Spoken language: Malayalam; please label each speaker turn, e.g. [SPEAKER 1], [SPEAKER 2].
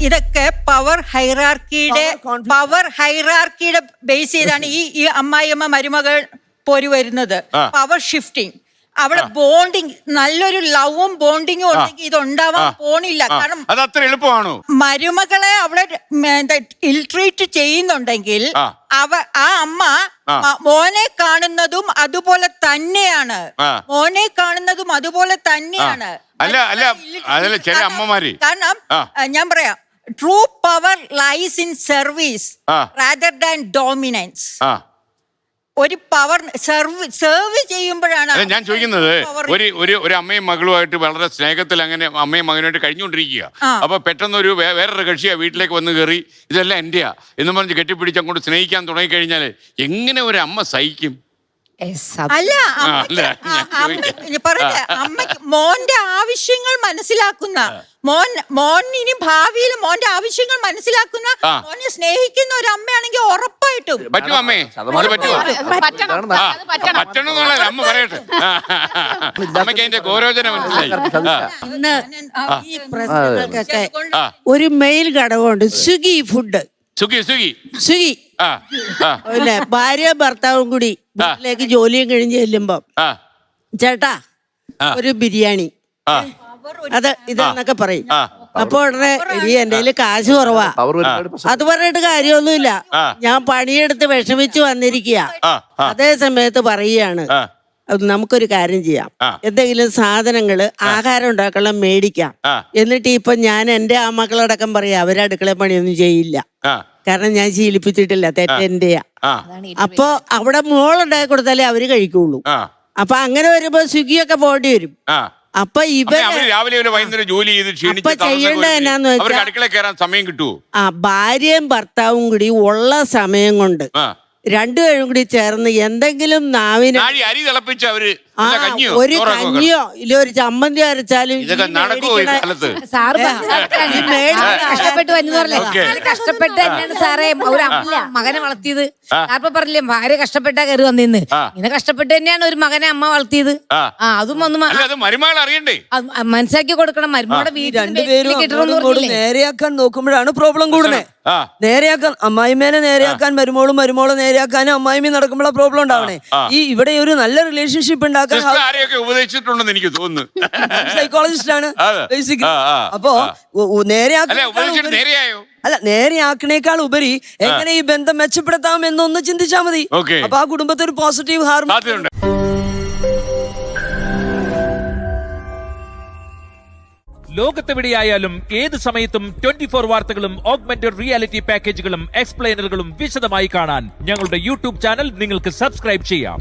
[SPEAKER 1] ഇതൊക്കെ പവർ ഹൈറാർക്കിയുടെ ബേസ് ചെയ്താണ് ഈ അമ്മായിയമ്മ മരുമകൾ പോരി വരുന്നത്. പവർ ഷിഫ്റ്റിംഗ്, അവിടെ ബോണ്ടിങ്, നല്ലൊരു ലവും ബോണ്ടിങ്ങും ഉണ്ടെങ്കിൽ ഇത് ഉണ്ടാവാൻ പോണില്ല. കാരണം
[SPEAKER 2] അത് അത്ര എളുപ്പമാണോ?
[SPEAKER 1] മരുമകളെ അവിടെ ഇൽട്രീറ്റ് ചെയ്യുന്നുണ്ടെങ്കിൽ ആ അമ്മ മോനെ കാണുന്നതും അതുപോലെ തന്നെയാണ്.
[SPEAKER 2] ചില അമ്മമാര്,
[SPEAKER 1] കാരണം ഞാൻ പറയാം, true power lies in service rather than dominance. ഒരു പവർ സെർവ് ചെയ്യുമ്പോഴാണ്
[SPEAKER 2] ഞാൻ ചോദിക്കുന്നത്. ഒരു അമ്മയും മകളുമായിട്ട് വളരെ സ്നേഹത്തിൽ അങ്ങനെ അമ്മയും മകനുമായിട്ട് കഴിഞ്ഞുകൊണ്ടിരിക്കുക. അപ്പൊ പെട്ടെന്ന് വേറൊരു കക്ഷിയാ വീട്ടിലേക്ക് വന്ന് കയറി ഇതെല്ലാം എന്റെയാ എന്ന് പറഞ്ഞ് കെട്ടിപ്പിടിച്ച് അങ്ങോട്ട് സ്നേഹിക്കാൻ തുടങ്ങിക്കഴിഞ്ഞാല് എങ്ങനെ ഒരു അമ്മ സഹിക്കും?
[SPEAKER 1] അല്ല, അമ്മയ്ക്ക് മോന്റെ ആവശ്യങ്ങൾ മനസ്സിലാക്കുന്ന, മോൻ ഇനി ഭാവിയിൽ മോന്റെ ആവശ്യങ്ങൾ മനസ്സിലാക്കുന്ന, മോനെ സ്നേഹിക്കുന്ന ഒരു അമ്മയാണെങ്കിൽ ഉറപ്പായിട്ടും
[SPEAKER 2] പറ്റും. അമ്മേ പറ്റണമെന്നുള്ള അമ്മ പറയട്ടെ. അമ്മയ്ക്ക് അതിന്റെ ഗൗരവജന മനസ്സിലായി.
[SPEAKER 3] ഈ പ്രശ്നങ്ങൾക്കൊക്കെ ഒരു മെയിൽ ഘടകമുണ്ട്, സ്വിഗ്ഗി ഫുഡ്. സ്വിഗ്ഗി പിന്നെ ഭാര്യ ഭർത്താവും കൂടി വീട്ടിലേക്ക് ജോലിയും കഴിഞ്ഞ് ചെല്ലുമ്പോ, ചേട്ടാ ഒരു ബിരിയാണി ഇതെന്നൊക്കെ പറയും. അപ്പൊ ഉടനെ എന്റെ കയ്യില് കാശ് കുറവാ, അത് പറഞ്ഞിട്ട് കാര്യമൊന്നുമില്ല, ഞാൻ പണിയെടുത്ത് വിഷമിച്ച് വന്നിരിക്കുക. അതേ സമയത്ത് പറയുകയാണ്, നമുക്കൊരു കാര്യം ചെയ്യാം, എന്തെങ്കിലും സാധനങ്ങള് ആഹാരം ഉണ്ടാക്കണം മേടിക്കാം. എന്നിട്ട് ഇപ്പൊ ഞാൻ എന്റെ ആ മക്കളടക്കം പറയാം, അവര് അടുക്കള പണിയൊന്നും ചെയ്യില്ല, കാരണം ഞാൻ ശീലിപ്പിച്ചിട്ടില്ല, തെറ്റെന്റെയാ. അപ്പൊ അവിടെ മോളുണ്ടാക്കി കൊടുത്താലേ അവര് കഴിക്കുള്ളൂ. അപ്പൊ അങ്ങനെ വരുമ്പോ സ്വിഗ്ഗിയൊക്കെ പോകേണ്ടി വരും. അപ്പൊ ചെയ്യേണ്ട എന്നാന്ന് വെച്ചാൽ ഭാര്യയും ഭർത്താവും കൂടി ഉള്ള സമയം കൊണ്ട് രണ്ടുപേരും കൂടി ചേർന്ന് എന്തെങ്കിലും നാവിന് ഒരു കഞ്ഞിയോ ഇല്ല ഒരു ചമ്മന്തി അരച്ചാലും
[SPEAKER 4] കഷ്ടപ്പെട്ട് തന്നെയാണ് സാറേ ഒരു മകനെ വളർത്തിയത്. അപ്പൊ പറഞ്ഞില്ലേ ഭാര്യ കഷ്ടപ്പെട്ടാ കയറി വന്നിന്ന്, ഇങ്ങനെ കഷ്ടപ്പെട്ട് തന്നെയാണ് ഒരു മകനെ അമ്മ വളർത്തിയത്. അതും ഒന്ന് മനസ്സിലാക്കി കൊടുക്കണം. മരുമകളുടെ വീട്ടിൽ
[SPEAKER 5] നേരെയാക്കാൻ നോക്കുമ്പോഴാണ് പ്രോബ്ലം കൂടുന്നത്. നേരെയാക്കാൻ അമ്മായിമേനെ നേരെയാക്കാൻ മരുമോള് നേരെയാക്കാനും അമ്മായിമ നടക്കുമ്പോഴാണ് പ്രോബ്ലം ഉണ്ടാവണേ. ഈ ഒരു നല്ല റിലേഷൻഷിപ്പ് ഉണ്ടാക്കാൻ
[SPEAKER 2] ഉപദേശിച്ചിട്ടുണ്ടെന്ന് എനിക്ക് തോന്നുന്നു.
[SPEAKER 5] സൈക്കോളജിസ്റ്റ് ആണ് ബേസിക്കലി. അപ്പോ നേരെയാക്കണേക്കാൾ ഉപരി എങ്ങനെ ഈ ബന്ധം മെച്ചപ്പെടുത്താം എന്നൊന്ന് ചിന്തിച്ചാൽ മതി. അപ്പൊ ആ കുടുംബത്തിൽ ഒരു പോസിറ്റീവ് ഹാർമോണി.
[SPEAKER 6] ലോകത്തെവിടെയായാലും ഏത് സമയത്തും 24 വാർത്തകളും ഓഗ്മെന്റഡ് റിയാലിറ്റി പാക്കേജുകളും എക്സ്പ്ലെയിനറുകളും വിശദമായി കാണാൻ ഞങ്ങളുടെ യൂട്യൂബ് ചാനൽ നിങ്ങൾക്ക് സബ്സ്ക്രൈബ് ചെയ്യാം.